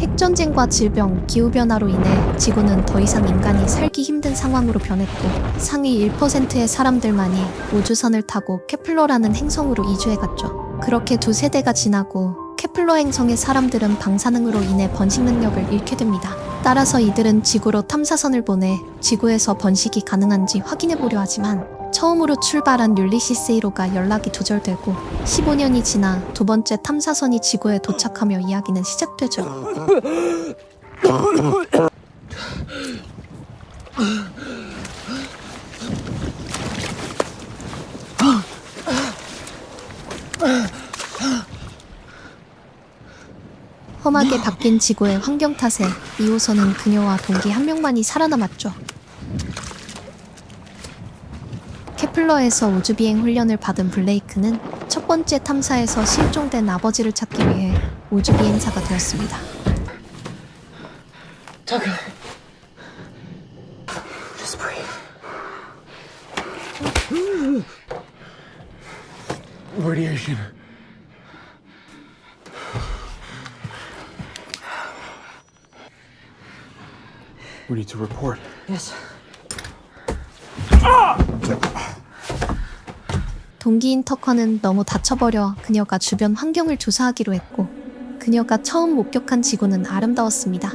핵전쟁과 질병, 기후변화로 인해 지구는 더 이상 인간이 살기 힘든 상황으로 변했고 상위 1%의 사람들만이 우주선을 타고 케플러라는 행성으로 이주해갔죠. 그렇게 두 세대가 지나고 케플러 행성의 사람들은 방사능으로 인해 번식 능력을 잃게 됩니다. 따라서 이들은 지구로 탐사선을 보내 지구에서 번식이 가능한지 확인해보려 하지만 처음으로 출발한 율리시스 1호가 연락이 두절되고 15년이 지나 두 번째 탐사선이 지구에 도착하며 이야기는 시작되죠. 험하게 바뀐 지구의 환경 탓에 2호선은 그녀와 동기 한 명만이 살아남았죠. 케플러에서 우주비행 훈련을 받은 블레이크는 첫 번째 탐사에서 실종된 아버지를 찾기 위해 우주비행사가 되었습니다. Tucker. Just breathe. Radiation. We need to report. Yes. 동기인 터커는 너무 다쳐버려 그녀가 주변 환경을 조사하기로 했고 그녀가 처음 목격한 지구는 아름다웠습니다.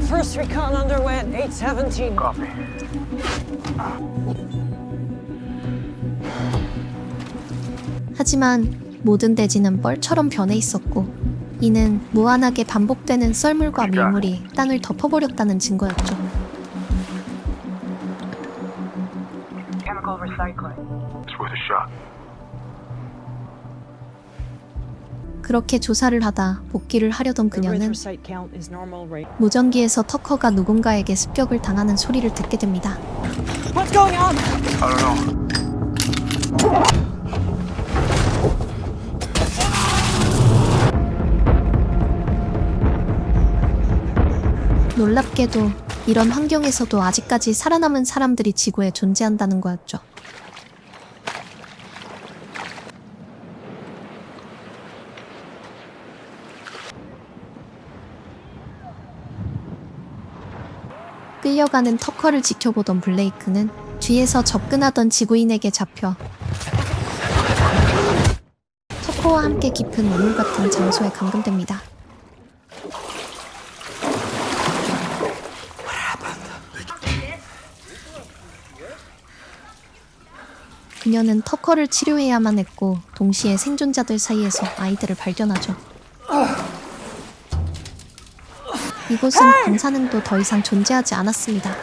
First recon underway at 8:17. Copy. 하지만 모든 대지는 뻘처럼 변해 있었고 이는 무한하게 반복되는 썰물과 밀물이 땅을 덮어버렸다는 증거였죠. Chemical recycling. It's worth a shot. 그렇게 조사를 하다 복귀를 하려던 그녀는 Erythrocyte count is normal rate. 무전기에서 터커가 누군가에게 습격을 당하는 소리를 듣게 됩니다. What's going on? I don't know. 놀랍게도 이런 환경에서도 아직까지 살아남은 사람들이 지구에 존재한다는 거였죠. 끌려가는 터커를 지켜보던 블레이크는 뒤에서 접근하던 지구인에게 잡혀 터커와 함께 깊은 우물 같은 장소에 감금됩니다. 그녀는 터커를 치료해야만 했고 동시에 생존자들 사이에서 아이들을 발견하죠. 이곳은 방사능도 더 이상 존재하지 않았습니다.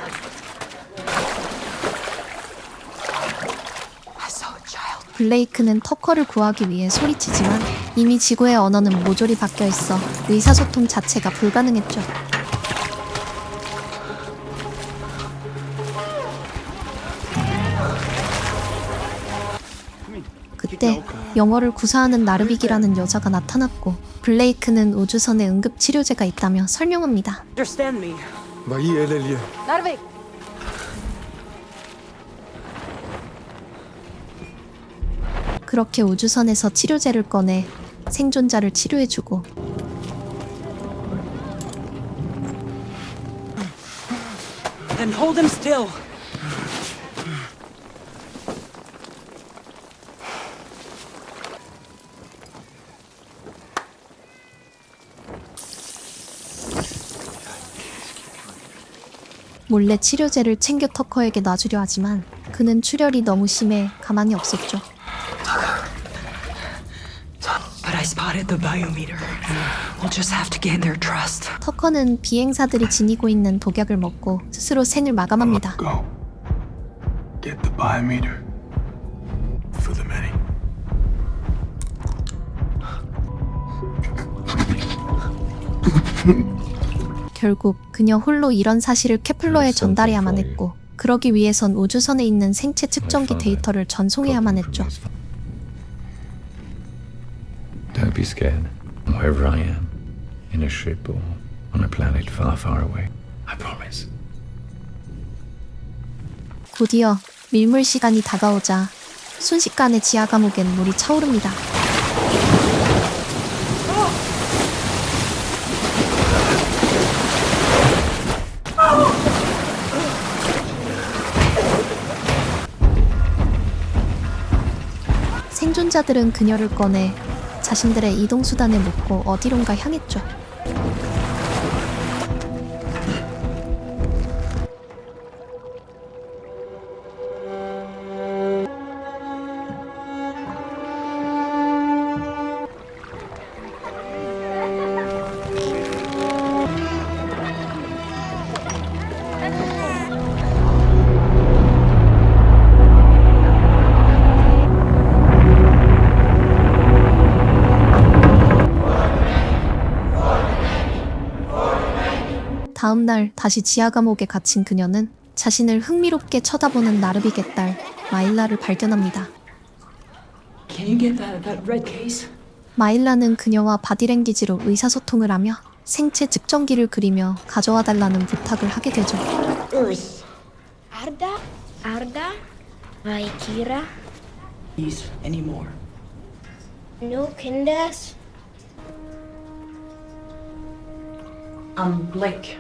블레이크는 터커를 구하기 위해 소리치지만 이미 지구의 언어는 모조리 바뀌어 있어 의사소통 자체가 불가능했죠. 그때 영어를 구사하는 나르빅이라는 여자가 나타났고 블레이크는 우주선에 응급치료제가 있다며 설명합니다. Understand me. Vahí es el Narvik. 그렇게 우주선에서 치료제를 꺼내 생존자를 치료해주고 Then hold him still. 몰래 치료제를 챙겨 터커에게 놔주려 하지만 그는 출혈이 너무 심해 가만히 없었죠. But I spotted the biometer. We'll just have to gain their trust. 터커는 비행사들이 지니고 있는 독약을 먹고 스스로 생을 마감합니다. Go. Get the biometer. For the many. 결국 그녀 홀로 이런 사실을 케플러에 전달해야만 했고 그러기 위해선 우주선에 있는 생체 측정기 데이터를 전송해야만 했죠. Don't be scared. Wherever I am, in a ship or on a planet far, far away, I promise. 곧이어 밀물 시간이 다가오자 순식간에 지하 감옥엔 물이 차오릅니다. 생존자들은 그녀를 꺼내 자신들의 이동수단에 묶고 어디론가 향했죠. 다음날 다시 지하 감옥에 갇힌 그녀는 자신을 흥미롭게 쳐다보는 나르빅의 딸 마일라를 발견합니다. Can you get that red case? 마일라는 그녀와 바디랭귀지로 의사소통을 하며 생체 측정기를 그리며 가져와 달라는 부탁을 하게 되죠. Uy. Arda? Arda? Vaikira? Please, anymore. No kindas? I'm Blake.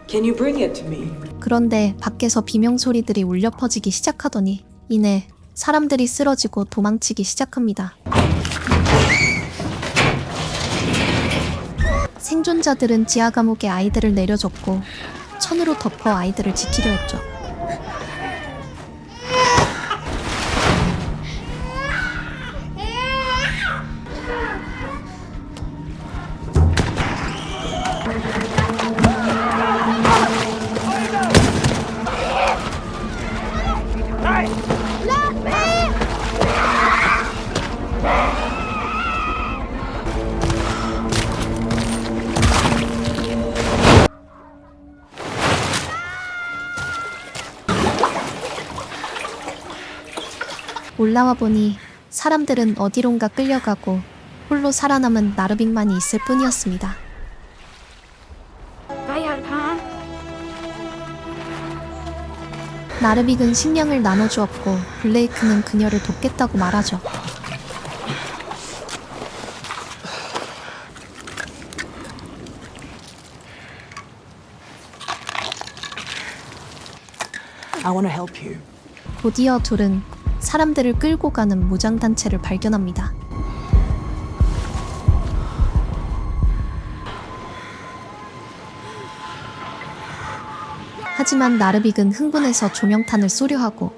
Can you bring it to me? 그런데 밖에서 비명 소리들이 울려 퍼지기 시작하더니 이내 사람들이 쓰러지고 도망치기 시작합니다. 생존자들은 지하 감옥에 아이들을 내려줬고 천으로 덮어 아이들을 지키려 했죠. 올라와 보니 사람들은 어디론가 끌려가고 홀로 살아남은 나르빅만이 있을 뿐이었습니다. Bayan Han? 나르빅은 식량을 나눠주었고 블레이크는 그녀를 돕겠다고 말하죠. I want to help you. 곧이어 둘은 사람들을 끌고 가는 무장단체를 발견합니다. 하지만 나르빅은 흥분해서 조명탄을 쏘려 하고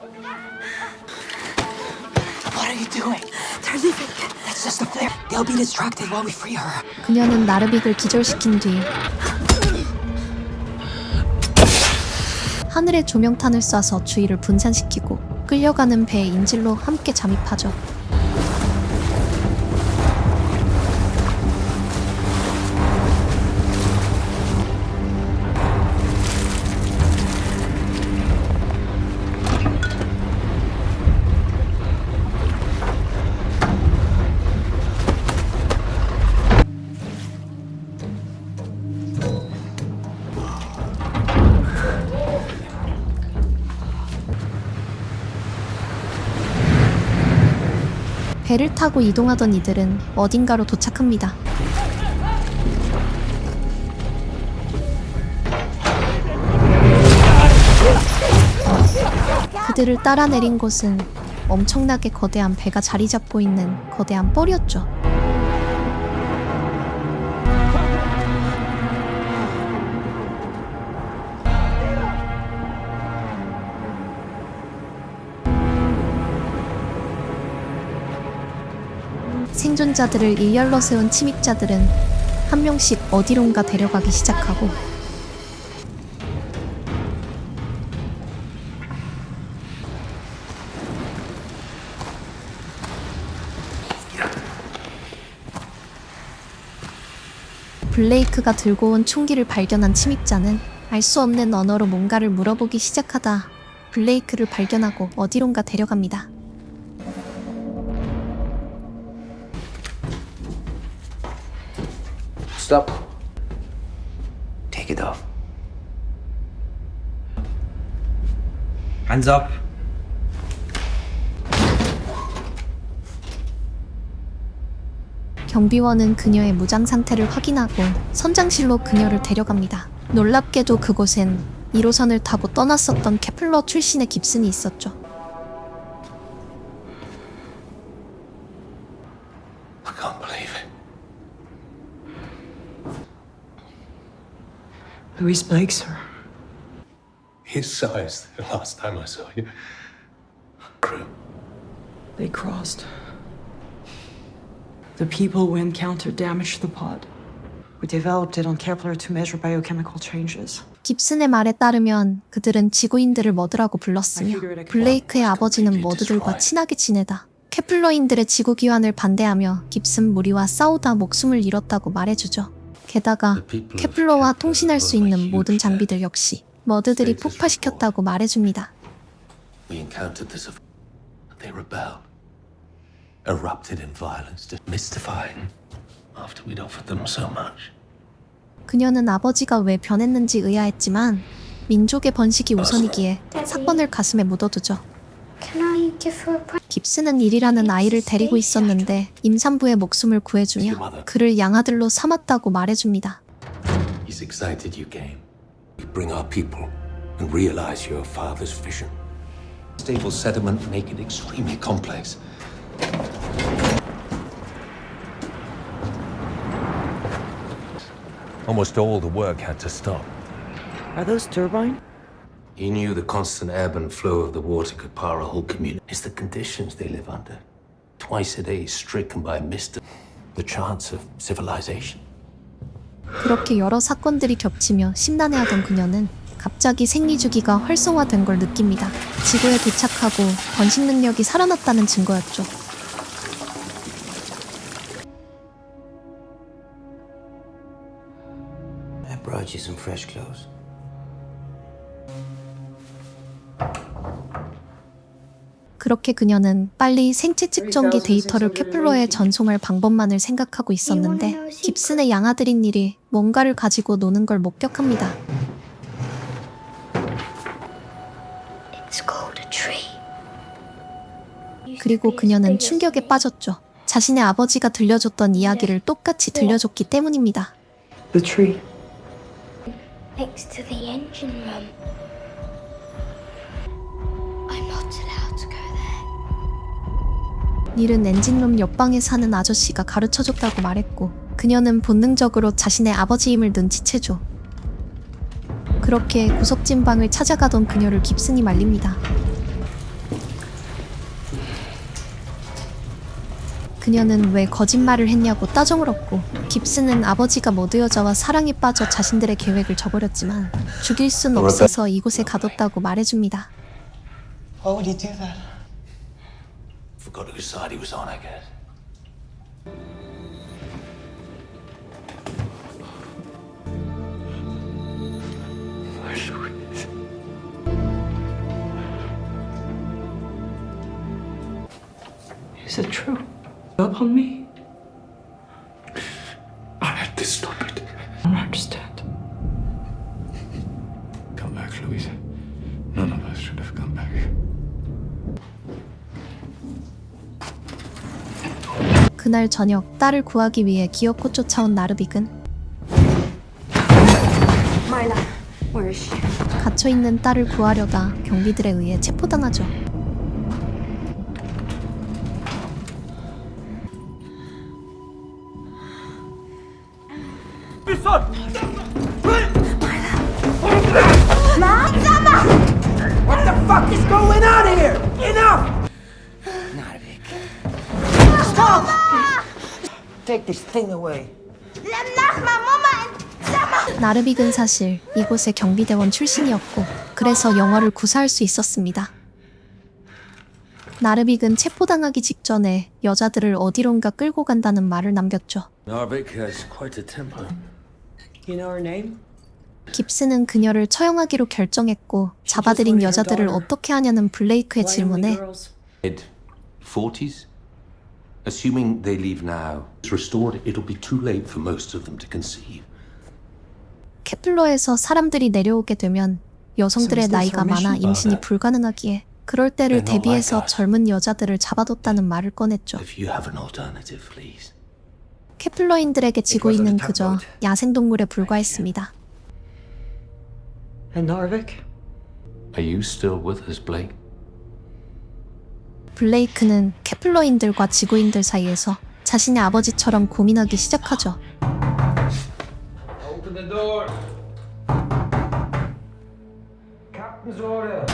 What are you doing? They're leaving. That's just a flare. They'll be distracted while we free her. 그녀는 나르빅을 기절시킨 뒤 하늘에 조명탄을 쏴서 주위를 분산시키고 끌려가는 배의 인질로 함께 잠입하죠. 배를 타고 이동하던 이들은 어딘가로 도착합니다. 그들을 따라 내린 곳은 엄청나게 거대한 배가 자리 잡고 있는 거대한 뻘이었죠. 생존자들을 일렬로 세운 침입자들은 한 명씩 어디론가 데려가기 시작하고 블레이크가 들고 온 총기를 발견한 침입자는 알 수 없는 언어로 뭔가를 물어보기 시작하다 블레이크를 발견하고 어디론가 데려갑니다. Stop. Take it off. Hands up. 경비원은 그녀의 무장 상태를 확인하고 선장실로 그녀를 데려갑니다. 놀랍게도 그곳엔 1호선을 타고 떠났었던 케플러 출신의 깁슨이 있었죠. I can't believe it. Louis Blake, sir. His size the last time I saw you. Crew. They crossed. The people we encountered damaged the pod. We developed it on Kepler to measure biochemical changes. 깁슨의 말에 따르면 그들은 지구인들을 머드라고 불렀으며 블레이크의 아버지는 머드들과 친하게 지내다 케플러인들의 지구 귀환을 반대하며 깁슨 무리와 싸우다 목숨을 잃었다고 말해주죠. 게다가 케플러와 통신할 수 있는 모든 장비들 역시 머드들이 폭파시켰다고 말해줍니다. We encountered this. They rebelled, erupted in violence, mystifying. After we'd offered them so much. 그녀는 아버지가 왜 변했는지 의아했지만 민족의 번식이 우선이기에 사건을 가슴에 묻어두죠. Can I give her a present? 깁슨은 일이라는 아이를 데리고 있었는데 임산부의 목숨을 구해주며 그를 양아들로 삼았다고 말해줍니다. He's excited you came. We bring our people and realize your father's vision. Stable settlement make it extremely complex. Almost all the work had to stop. Are those turbines? He knew the constant ebb and flow of the water could power a whole community. It's the conditions they live under. Twice a day stricken by mist. The chance of civilization. 그렇게 여러 사건들이 겹치며 심란해하던 그녀는 갑자기 생리주기가 활성화된 걸 느낍니다. 지구에 도착하고 번식 능력이 살아났다는 증거였죠. I brought you some fresh clothes. 그렇게 그녀는 빨리 생체 측정기 데이터를 케플러에 전송할 방법만을 생각하고 있었는데 깁슨의 양아들인 일이 뭔가를 가지고 노는 걸 목격합니다. It's called a tree. 그리고 그녀는 충격에 빠졌죠. 자신의 아버지가 들려줬던 이야기를 똑같이 들려줬기 때문입니다. The tree. Next to the engine room. I'm not allowed to go there. 닐은 엔진룸 옆방에 사는 아저씨가 가르쳐줬다고 말했고 그녀는 본능적으로 자신의 아버지임을 눈치채죠. 그렇게 구석진 방을 찾아가던 그녀를 깁슨이 말립니다. 그녀는 왜 거짓말을 했냐고 따정을 얻고 깁슨은 아버지가 머드 여자와 사랑에 빠져 자신들의 계획을 저버렸지만 죽일 순 없어서 이곳에 가뒀다고 말해줍니다. Why would he do that? Forgot whose side he was on, I guess. Is it true? Up on me? I had to stop it. I don't understand. Come back, Louisa. None of us should have come back. 그날 저녁 딸을 구하기 위해 기어코 쫓아온 나르빅은 Marla, where is she? 갇혀있는 딸을 구하려다 경비들에 의해 체포당하죠. What the fuck is going on here? Enough! Narvik. Stop! Take this thing away. 나르빅은 사실 이곳의 경비대원 출신이었고 그래서 영어를 구사할 수 있었습니다. 나르빅은 체포당하기 직전에 여자들을 어디론가 끌고 간다는 말을 남겼죠. Narvik has quite a temper. You know her name? 깁슨은 그녀를 처형하기로 결정했고 잡아들인 여자들을 어떻게 하냐는 블레이크의 Why only 질문에 girls? Mid 40s? Assuming they leave now, it's restored, it'll be too late for most of them to conceive. 케플러에서 사람들이 내려오게 되면 여성들의 나이가 많아 임신이 불가능하기에 그럴 때를 대비해서 젊은 여자들을 잡아뒀다는 말을 꺼냈죠. If you have an alternative, please. 케플러인들에게 지구인은 그저 야생동물에 불과했습니다. And Narvik? Are you still with us, Blake? 블레이크는 케플러인들과 지구인들 사이에서 자신의 아버지처럼 고민하기 시작하죠. Open the door. Captain's order.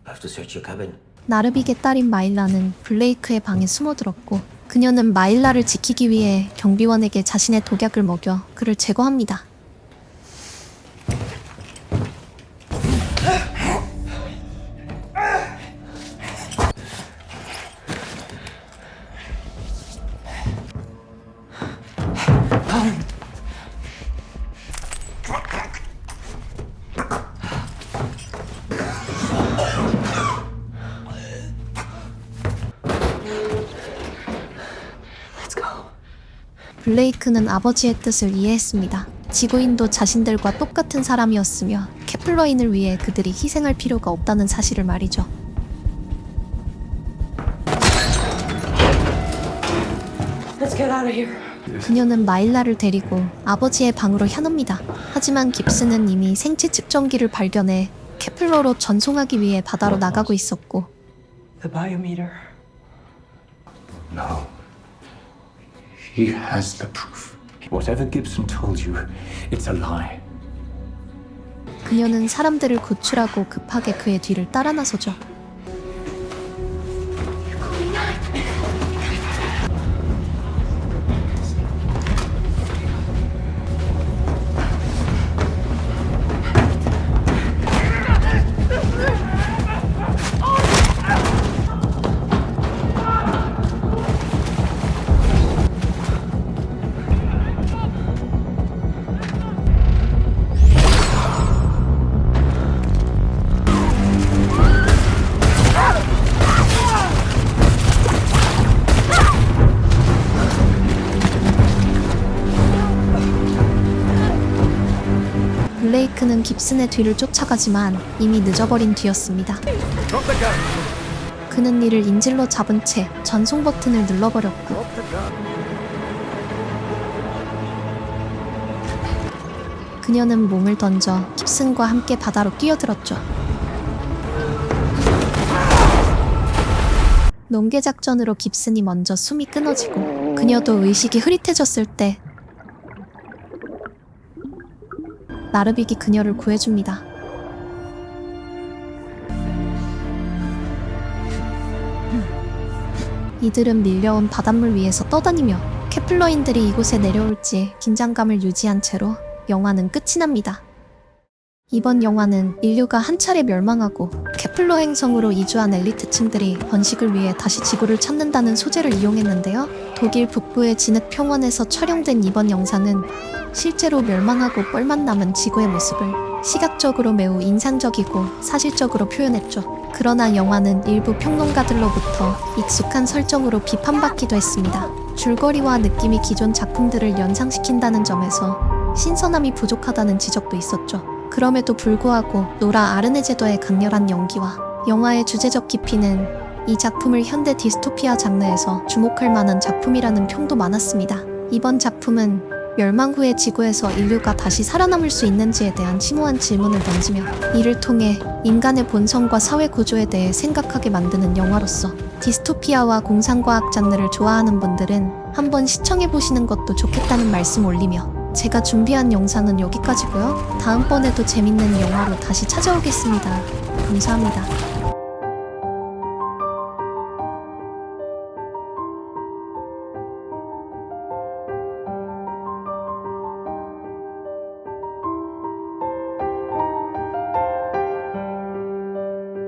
I have to search your cabin. 나르빅의 딸인 마일라는 블레이크의 방에 숨어들었고 그녀는 마일라를 지키기 위해 경비원에게 자신의 독약을 먹여 그를 제거합니다. 블레이크는 아버지의 뜻을 이해했습니다. 지구인도 자신들과 똑같은 사람이었으며 케플러인을 위해 그들이 희생할 필요가 없다는 사실을 말이죠. Let's get out of here. 그녀는 마일라를 데리고 아버지의 방으로 향합니다. 하지만 깁스는 이미 생체 측정기를 발견해 케플러로 전송하기 위해 바다로 나가고 있었고 The biometer. No. He has the proof. Whatever Gibson told you, it's a lie. 그녀는 사람들을 구출하고 급하게 그의 뒤를 따라 나서죠. 블레이크는 깁슨의 뒤를 쫓아가지만 이미 늦어버린 뒤였습니다. 그는 이를 인질로 잡은 채 전송 버튼을 눌러버렸고 그녀는 몸을 던져 깁슨과 함께 바다로 뛰어들었죠. 농계 작전으로 깁슨이 먼저 숨이 끊어지고 그녀도 의식이 흐릿해졌을 때 나르빅이 그녀를 구해줍니다. 이들은 밀려온 바닷물 위에서 떠다니며 케플러인들이 이곳에 내려올지 긴장감을 유지한 채로 영화는 끝이 납니다. 이번 영화는 인류가 한 차례 멸망하고 케플러 행성으로 이주한 엘리트층들이 번식을 위해 다시 지구를 찾는다는 소재를 이용했는데요. 독일 북부의 진흙 평원에서 촬영된 이번 영상은 실제로 멸망하고 뻘만 남은 지구의 모습을 시각적으로 매우 인상적이고 사실적으로 표현했죠. 그러나 영화는 일부 평론가들로부터 익숙한 설정으로 비판받기도 했습니다. 줄거리와 느낌이 기존 작품들을 연상시킨다는 점에서 신선함이 부족하다는 지적도 있었죠. 그럼에도 불구하고 노라 아르네제더의 강렬한 연기와 영화의 주제적 깊이는 이 작품을 현대 디스토피아 장르에서 주목할 만한 작품이라는 평도 많았습니다. 이번 작품은 멸망 후의 지구에서 인류가 다시 살아남을 수 있는지에 대한 심오한 질문을 던지며 이를 통해 인간의 본성과 사회 구조에 대해 생각하게 만드는 영화로서 디스토피아와 공상과학 장르를 좋아하는 분들은 한번 시청해보시는 것도 좋겠다는 말씀 올리며 제가 준비한 영상은 여기까지고요. 다음번에도 재밌는 영화로 다시 찾아오겠습니다. 감사합니다.